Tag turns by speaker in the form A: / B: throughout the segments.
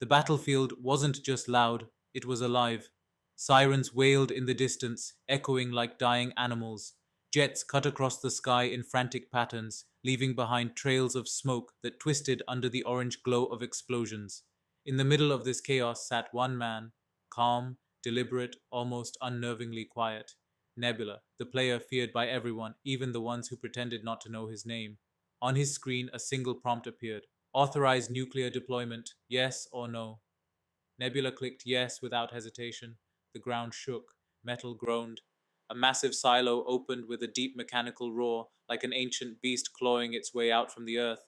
A: The battlefield wasn't just loud, it was alive. Sirens wailed in the distance, echoing like dying animals. Jets cut across the sky in frantic patterns, leaving behind trails of smoke that twisted under the orange glow of explosions. In the middle of this chaos sat one man, calm, deliberate, almost unnervingly quiet. Nebula, the player feared by everyone, even the ones who pretended not to know his name. On his screen, a single prompt appeared: authorize nuclear deployment, yes or no. Nebula clicked yes without hesitation. The ground shook, metal groaned. A massive silo opened with a deep mechanical roar, like an ancient beast clawing its way out from the earth.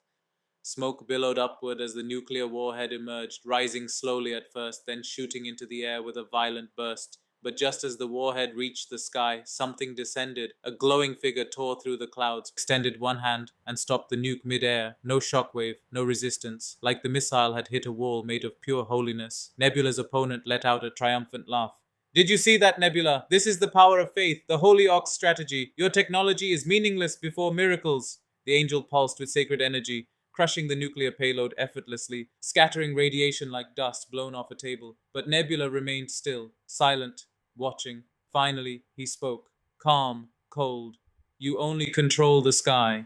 A: Smoke billowed upward as the nuclear warhead emerged, rising slowly at first, then shooting into the air with a violent burst. But just as the warhead reached the sky, something descended. A glowing figure tore through the clouds, extended one hand, and stopped the nuke mid-air. No shockwave, no resistance, like the missile had hit a wall made of pure holiness. Nebula's opponent let out a triumphant laugh. Did you see that, Nebula? This is the power of faith, the Holy Ox strategy. Your technology is meaningless before miracles. The angel pulsed with sacred energy, crushing the nuclear payload effortlessly, scattering radiation like dust blown off a table. But Nebula remained still, silent, watching. Finally, he spoke, calm, cold. You only control the sky.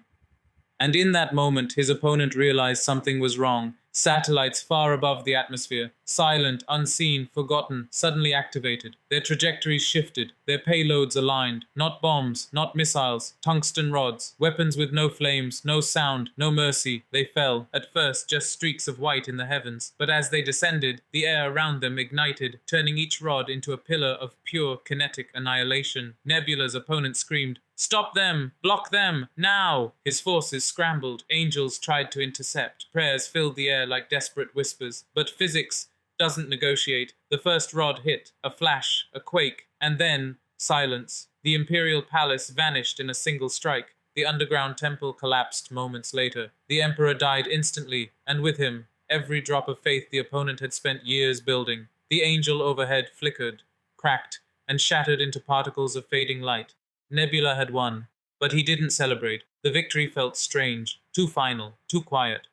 A: And in that moment, his opponent realized something was wrong. Satellites far above the atmosphere, silent, unseen, forgotten, suddenly activated. Their trajectories shifted, their payloads aligned. Not bombs, not missiles, tungsten rods, weapons with no flames, no sound, no mercy. They fell, at first just streaks of white in the heavens. But as they descended, the air around them ignited, turning each rod into a pillar of pure kinetic annihilation. Nebula's opponent screamed, "Stop them! Block them! Now!" His forces scrambled. Angels tried to intercept. Prayers filled the air like desperate whispers. But physics doesn't negotiate. The first rod hit. A flash, a quake, and then silence. The imperial palace vanished in a single strike. The underground temple collapsed moments later. The emperor died instantly, and with him, every drop of faith the opponent had spent years building. The angel overhead flickered, cracked, and shattered into particles of fading light. Nebula had won, but he didn't celebrate. The victory felt strange, too final, too quiet.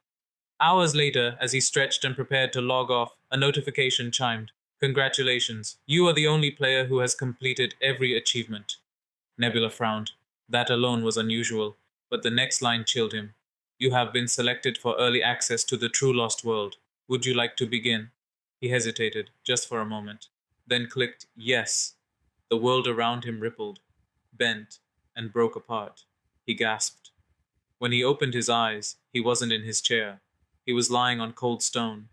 A: Hours later, as he stretched and prepared to log off, a notification chimed. "Congratulations, you are the only player who has completed every achievement." Nebula frowned. That alone was unusual, but the next line chilled him. "You have been selected for early access to the true lost world. Would you like to begin?" He hesitated, just for a moment, then clicked yes. The world around him rippled, bent, and broke apart. He gasped. When he opened his eyes, he wasn't in his chair. He was lying on cold stone.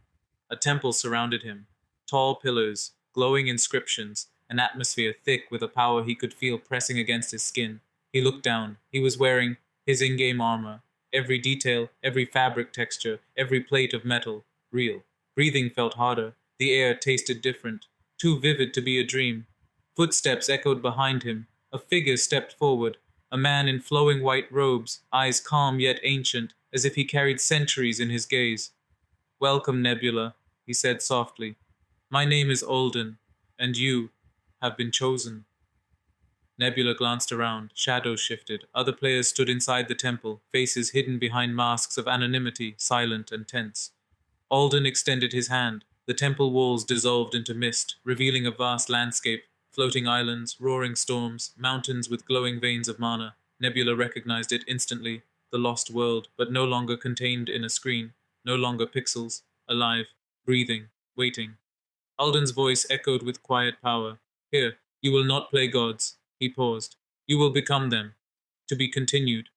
A: A temple surrounded him. Tall pillars, glowing inscriptions, an atmosphere thick with a power he could feel pressing against his skin. He looked down. He was wearing his in-game armor. Every detail, every fabric texture, every plate of metal, real. Breathing felt harder. The air tasted different, too vivid to be a dream. Footsteps echoed behind him. A figure stepped forward, a man in flowing white robes, eyes calm yet ancient, as if he carried centuries in his gaze. "Welcome, Nebula," he said softly. "My name is Alden, and you have been chosen." Nebula glanced around. Shadows shifted. Other players stood inside the temple, faces hidden behind masks of anonymity, silent and tense. Alden extended his hand. The temple walls dissolved into mist, revealing a vast landscape. Floating islands, roaring storms, mountains with glowing veins of mana. Nebula recognized it instantly. The lost world, but no longer contained in a screen. No longer pixels. Alive, breathing, waiting. Alden's voice echoed with quiet power. "Here, you will not play gods." He paused. "You will become them. To be continued."